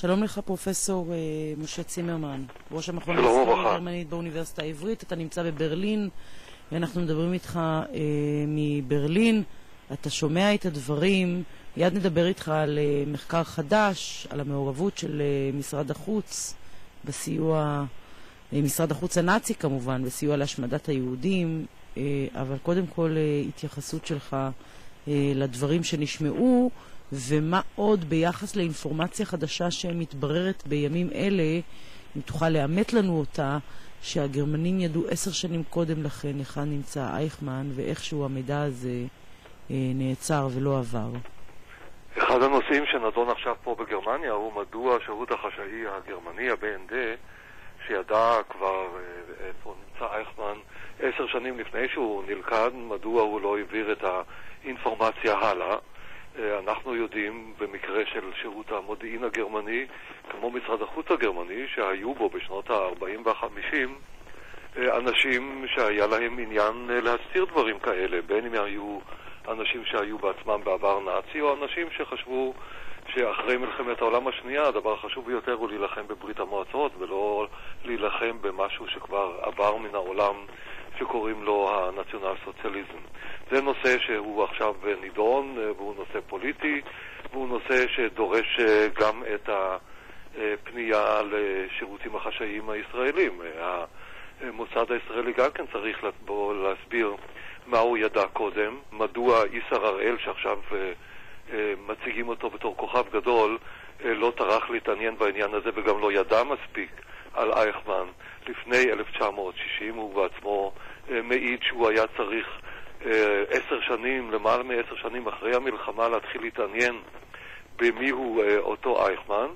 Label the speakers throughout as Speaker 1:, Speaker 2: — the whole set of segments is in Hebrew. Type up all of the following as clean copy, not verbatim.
Speaker 1: שלום לך פרופסור משה צימרמן, ראש המכון להיסטוריה גרמנית באוניברסיטה העברית. אתה נמצא בברלין ואנחנו מדברים איתך מברלין. אתה שומע את הדברים, מיד נדבר איתך על מחקר חדש, על המעורבות של משרד החוץ בסיוע, משרד החוץ הנאצי כמובן, בסיוע להשמדת היהודים, אבל קודם כל התייחסות שלך לדברים שנשמעו, ומה עוד ביחס לאינפורמציה חדשה שמתבררת בימים אלה, אם תוכל לאמת לנו אותה, שהגרמנים ידעו 10 שנים קודם לכן היכן נמצא אייכמן, ואיכשהו המידע הזה נעצר ולא עבר.
Speaker 2: אחד הנושאים שנדון עכשיו פה בגרמניה הוא מדוע השירות החשאי הגרמני, ה-BND, שידע כבר איפה נמצא אייכמן 10 שנים לפני שהוא נלכד, מדוע הוא לא העביר את האינפורמציה הלאה. אנחנו יודעים במקרה של שירות המודיעין הגרמני, כמו משרד החוץ הגרמני, שהיו בו בשנות ה-40 וה-50 אנשים שהיה להם עניין להסתיר דברים כאלה, בין אם היו אנשים שהיו בעצמם בעבר נאצי, או אנשים שחשבו שאחרי מלחמת העולם השנייה הדבר החשוב ביותר הוא להילחם בברית המועצות ולא להילחם במשהו שכבר עבר מן העולם שקוראים לו הנציונל סוציאליזם. זה נושא שהוא עכשיו נידון, והוא נושא פוליטי, והוא נושא שדורש גם את הפנייה לשירותים החשאיים הישראלים. המוסד הישראלי גם כן צריך להסביר מה הוא ידע קודם, מדוע איסר הראל שעכשיו מציגים אותו בתור כוכב גדול לא טרח להתעניין בעניין הזה וגם לא ידע מספיק על אייכמן לפני 1960. הוא בעצמו מעיד שהוא היה צריך 10 שנים, למעלה מ10 שנים אחרי המלחמה, להתחיל להתעניין במי הוא אותו אייכמן,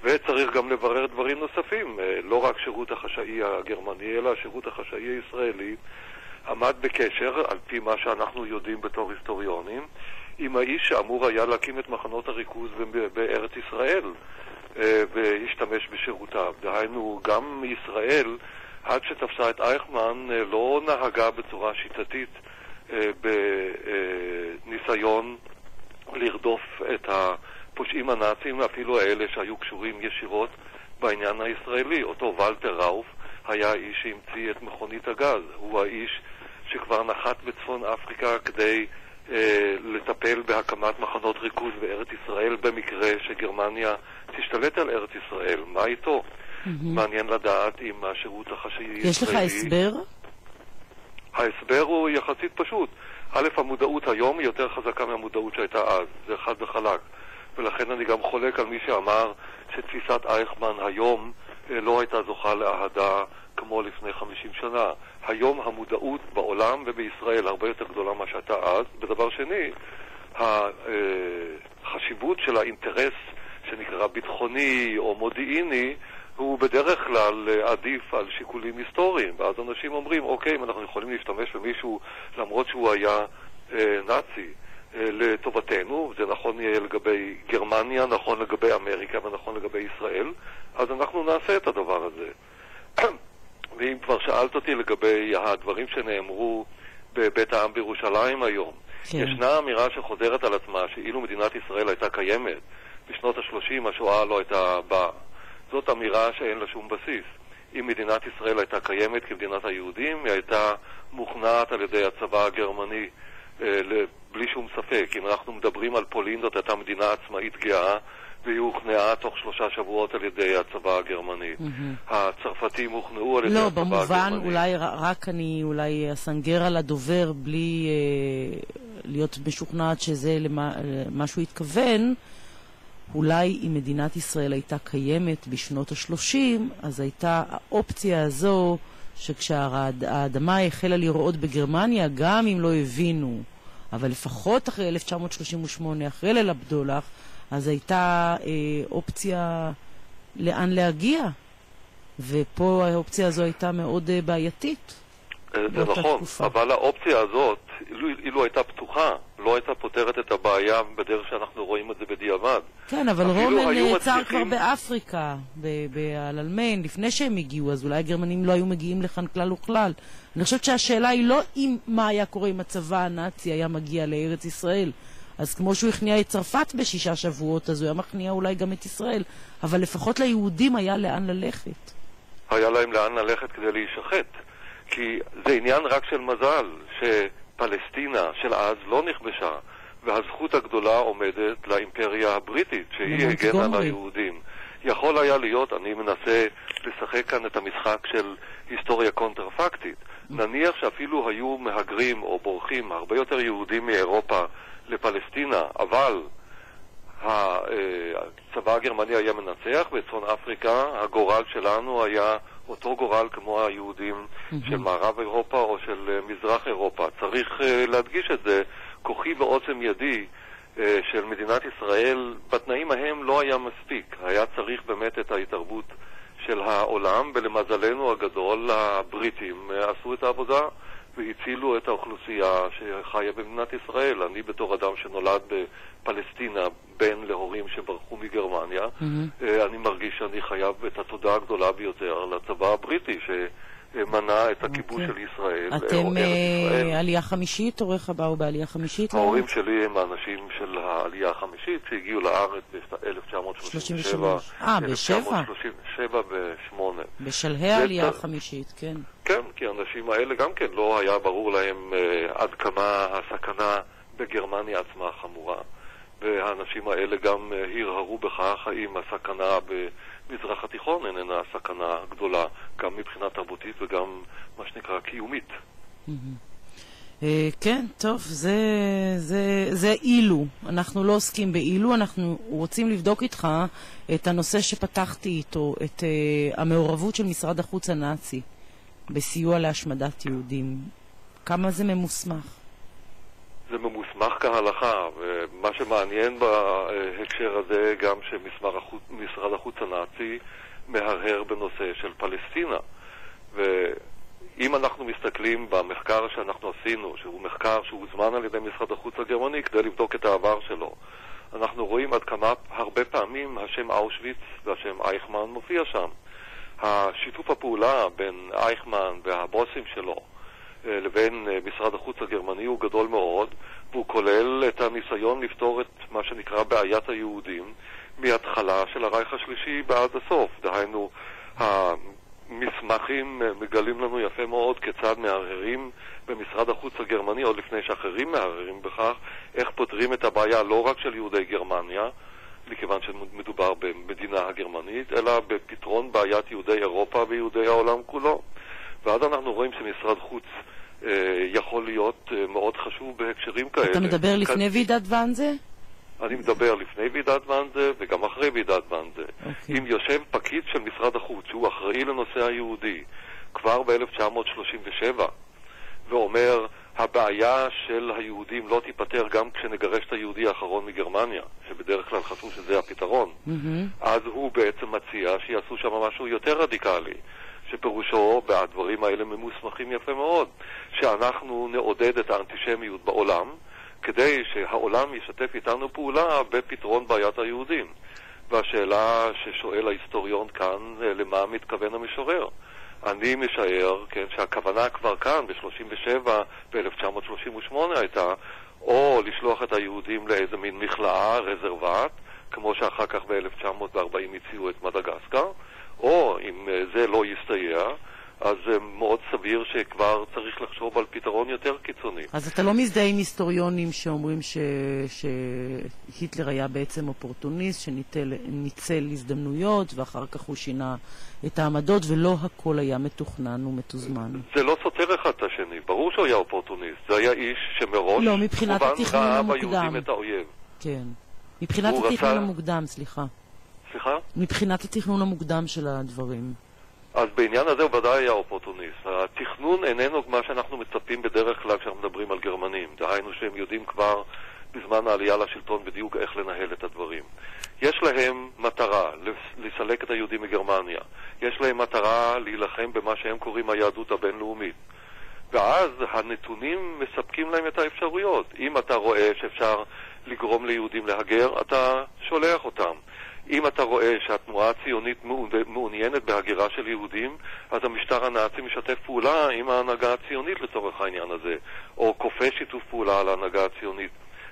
Speaker 2: וצריך גם לברר דברים נוספים. לא רק שירות החשאי הגרמני, אלא שירות החשאי הישראלי עמד בקשר, על פי מה שאנחנו יודעים בתור היסטוריונים, עם האיש שאמור היה להקים את מחנות הריכוז בארץ ישראל והשתמש בשירותיו. דהיינו, גם ישראל, עד שתפסה את אייכמן, לא נהגה בצורה שיטתית בניסיון לרדוף את הפושעים הנאצים, אפילו האלה שהיו קשורים ישירות בעניין הישראלי. אותו ולטר ראוף היה האיש שהמציא את מכונית הגז. הוא האיש שכבר נחת בצפון אפריקה כדי לטפל בהקמת מחנות ריכוז בארץ ישראל במקרה שגרמניה תשתלט על ארץ ישראל. מה איתו? מעניין לדעת אם השירות החשאי הישראלי...
Speaker 1: יש לך הסבר?
Speaker 2: ההסבר הוא יחסית פשוט. א', המודעות היום היא יותר חזקה מהמודעות שהייתה אז. זה חד וחלק. ולכן אני גם חולק על מי שאמר שתפיסת אייכמן היום לא הייתה זוכה לאהדה כמו לפני 50 שנה. היום המודעות בעולם ובישראל הרבה יותר גדולה מה שהייתה אז. בדבר שני, החשיבות של האינטרס שנקרא ביטחוני או מודיעיני הוא בדרך כלל עדיף על שיקולים היסטוריים. ואז אנשים אומרים, אוקיי, אם אנחנו יכולים להשתמש במישהו למרות שהוא היה נאצי לטובתנו, זה נכון יהיה לגבי גרמניה, נכון לגבי אמריקה ונכון לגבי ישראל, אז אנחנו נעשה את הדבר הזה. ואם כבר שאלת אותי לגבי הדברים שנאמרו בבית העם בירושלים היום, ישנה אמירה שחוזרת על עצמה שאילו מדינת ישראל הייתה קיימת בשנות ה-30 השואה לא הייתה באה. זאת אמירה שאין לה שום בסיס. אם מדינת ישראל הייתה קיימת כמדינת היהודים, היא הייתה מוכנעת על ידי הצבא הגרמני בלי שום ספק. אם אנחנו מדברים על פולין, זאת הייתה מדינה עצמאית גאה, והיא הוכנעה תוך 3 שבועות על ידי הצבא הגרמני. הצרפתים הוכנעו על ידי הצבא הגרמני.
Speaker 1: לא, במובן, אני אולי אסנגר על הדובר בלי להיות משוכנעת שזה למה שהוא התכוון. אולי אם מדינת ישראל הייתה קיימת בשנות ה-30, אז הייתה האופציה הזו שכשהאדמה החלה לרעוד בגרמניה, גם אם לא הבינו, אבל לפחות אחרי 1938, אחרי ליל הבדולח, אז הייתה אופציה לאן להגיע. ופה האופציה הזו הייתה מאוד בעייתית.
Speaker 2: זה נכון, אבל האופציה הזאת, אילו הייתה פתוחה, לא הייתה פותרת את הבעיה בדרך שאנחנו רואים את זה בדיעבד.
Speaker 1: כן, אבל רומן נעצר כבר באפריקה, באלמיין, לפני שהם הגיעו, אז אולי הגרמנים לא היו מגיעים לכאן כלל וכלל. אני חושבת שהשאלה היא לא מה היה קורה אם הצבא הנאצי היה מגיע לארץ ישראל. אז כמו שהוא הכניע את צרפת ב6 שבועות, אז הוא היה מכניע אולי גם את ישראל. אבל לפחות ליהודים היה לאן ללכת.
Speaker 2: היה להם לאן ללכת כדי להישחט. כי זה עניין רק של מזל, שפלסטינה של אז לא נכבשה, והזכות הגדולה עומדת לאימפריה הבריטית, שהיא הגנה על היהודים. יכול היה להיות, אני מנסה לשחק כאן את המשחק של היסטוריה קונטרפקטית. נניח שאפילו היו מהגרים או בורחים הרבה יותר יהודים מאירופה לפלסטינה, אבל הצבא הגרמני היה מנצח בצפון אפריקה, הגורל שלנו היה אותו גורל כמו היהודים של מערב אירופה או של מזרח אירופה. צריך להדגיש את זה, כוחי ועוצם ידי של מדינת ישראל בתנאים ההם לא היה מספיק. היה צריך באמת את ההתערבות של העולם, ולמזלנו הגדול הבריטים עשו את העבודה והצילו את האוכלוסייה שחיה במדינת ישראל. אני בתור אדם שנולד בפלסטינה בן להורים שברחו מגרמניה, אני מרגיש שאני חייב את התודה הגדולה ביותר לצבא הבריטי שמנע את הכיבוש של ישראל.
Speaker 1: אתם עלייה חמישית, הוריך באו בעלייה חמישית?
Speaker 2: ההורים שלי הם האנשים של העלייה החמישית שהגיעו לארץ ב-1937, ב-1937 ו-8.
Speaker 1: בשלהי העלייה החמישית, כן.
Speaker 2: כן, כי האנשים האלה גם כן לא היה ברור להם עד כמה הסכנה בגרמניה עצמה חמורה. והאנשים האלה גם הרהרו בכך האם הסכנה במזרח התיכון איננה סכנה גדולה, גם מבחינה תרבותית וגם מה שנקרא קיומית.
Speaker 1: כן, טוב, זה אילו. אנחנו לא עוסקים באילו, אנחנו רוצים לבדוק איתך את הנושא שפתחתי איתו, את המעורבות של משרד החוץ הנאצי בסיוע להשמדת יהודים. כמה זה ממוסמך?
Speaker 2: זה ממוסמך כהלכה, ומה שמעניין בהקשר הזה גם שמשרד החוץ הנאצי מהרהר בנושא של פלסטינה. ואם אנחנו מסתכלים במחקר שאנחנו עשינו, שהוא מחקר שהוזמן על ידי משרד החוץ הגרמני כדי לבדוק את העבר שלו, אנחנו רואים עד כמה הרבה פעמים השם אושוויץ והשם אייכמן מופיע שם. השיתוף הפעולה בין אייכמן והבוסים שלו לבין משרד החוץ הגרמני הוא גדול מאוד, והוא כולל את הניסיון לפתור את מה שנקרא בעיית היהודים מההתחלה של הרייך השלישי ועד הסוף. דהיינו, המסמכים מגלים לנו יפה מאוד כיצד מהרהרים במשרד החוץ הגרמני, עוד לפני שאחרים מהרהרים בכך, איך פותרים את הבעיה לא רק של יהודי גרמניה, מכיוון שמדובר במדינה הגרמנית, אלא בפתרון בעיית יהודי אירופה ויהודי העולם כולו. ואז אנחנו רואים שמשרד חוץ יכול להיות מאוד חשוב בהקשרים כאלה.
Speaker 1: אתה מדבר לפני ועידת ואנזה?
Speaker 2: אני מדבר לפני ועידת ואנזה וגם אחרי ועידת ואנזה. אם יושב פקיד של משרד החוץ שהוא אחראי לנושא היהודי כבר ב-1937 ואומר הבעיה של היהודים לא תיפטר גם כשנגרש את היהודי האחרון מגרמניה, שבדרך כלל חשבו שזה הפתרון, אז הוא בעצם מציע שיעשו שם משהו יותר רדיקלי, שפירושו, והדברים האלה ממוסמכים יפה מאוד, שאנחנו נעודד את האנטישמיות בעולם, כדי שהעולם ישתף איתנו פעולה בפתרון בעיית היהודים. והשאלה ששואל ההיסטוריון כאן, למה מתכוון המשורר? אני משער, כן, שהכוונה כבר כאן, ב-37, ב-1938 הייתה, או לשלוח את היהודים לאיזה מין מכלאה, רזרבט, כמו שאחר כך ב-1940 הציעו את מדגסקר, או אם זה לא יסתייע, אז מאוד סביר שכבר צריך לחשוב על פתרון יותר קיצוני.
Speaker 1: אז אתה לא מזדהה עם היסטוריונים שאומרים שהיטלר היה בעצם אופורטוניסט, שניצל הזדמנויות, ואחר כך הוא שינה את העמדות, ולא הכל היה מתוכנן ומתוזמן.
Speaker 2: זה לא סותר אחד את השני. ברור שהוא היה אופורטוניסט. זה היה איש שמראש
Speaker 1: לא, מבחינת התכנון המוקדם.
Speaker 2: את האויב.
Speaker 1: כן. מבחינת התכנון המוקדם, סליחה.
Speaker 2: סליחה?
Speaker 1: מבחינת התכנון המוקדם של הדברים.
Speaker 2: אז בעניין הזה הוא ודאי היה אופורטוניסט. התכנון איננו מה שאנחנו מצפים בדרך כלל כשאנחנו מדברים על גרמנים. דהיינו שהם יודעים כבר בזמן העלייה לשלטון בדיוק איך לנהל את הדברים. יש להם מטרה לסלק את היהודים מגרמניה. יש להם מטרה להילחם במה שהם קוראים היהדות הבינלאומית. ואז הנתונים מספקים להם את האפשרויות. אם אתה רואה שאפשר לגרום ליהודים להגר, אתה שולח אותם. אם אתה רואה שהתנועה הציונית מעוניינת בהגירה של יהודים, אז המשטר הנאצי משתף פעולה עם ההנהגה הציונית לצורך העניין הזה, או כופה שיתוף פעולה על ההנהגה הציונית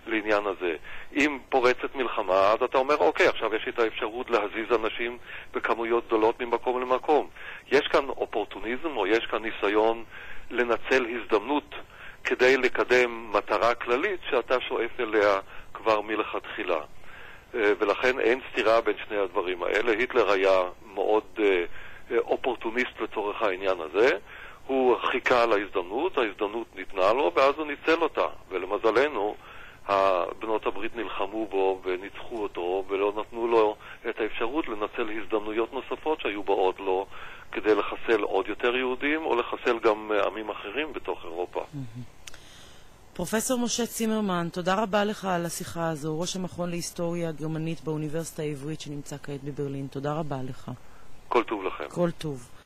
Speaker 2: לעניין הזה. אם פורצת מלחמה, אז אתה אומר, אוקיי, עכשיו יש את האפשרות להזיז אנשים בכמויות גדולות ממקום למקום. יש כאן אופורטוניזם, או יש כאן ניסיון לנצל הזדמנות כדי לקדם מטרה כללית שאתה שואף אליה כבר מלכתחילה. ולכן אין סתירה בין שני הדברים האלה. היטלר היה מאוד אופורטוניסט לצורך העניין הזה. הוא חיכה על ההזדמנות ניתנה לו, ואז הוא ניצל אותה. ולמזלנו, בנות הברית נלחמו בו וניצחו אותו, ולא נתנו לו את האפשרות לנצל הזדמנויות נוספות שהיו באות לו, כדי לחסל עוד יותר יהודים, או לחסל גם עמים אחרים בתוך אירופה.
Speaker 1: פרופסור משה צימרמן, תודה רבה לך על השיחה הזו, ראש המכון להיסטוריה גרמנית באוניברסיטה העברית שנמצא כעת בברלין. תודה רבה לך.
Speaker 2: כל טוב לכם.
Speaker 1: כל טוב.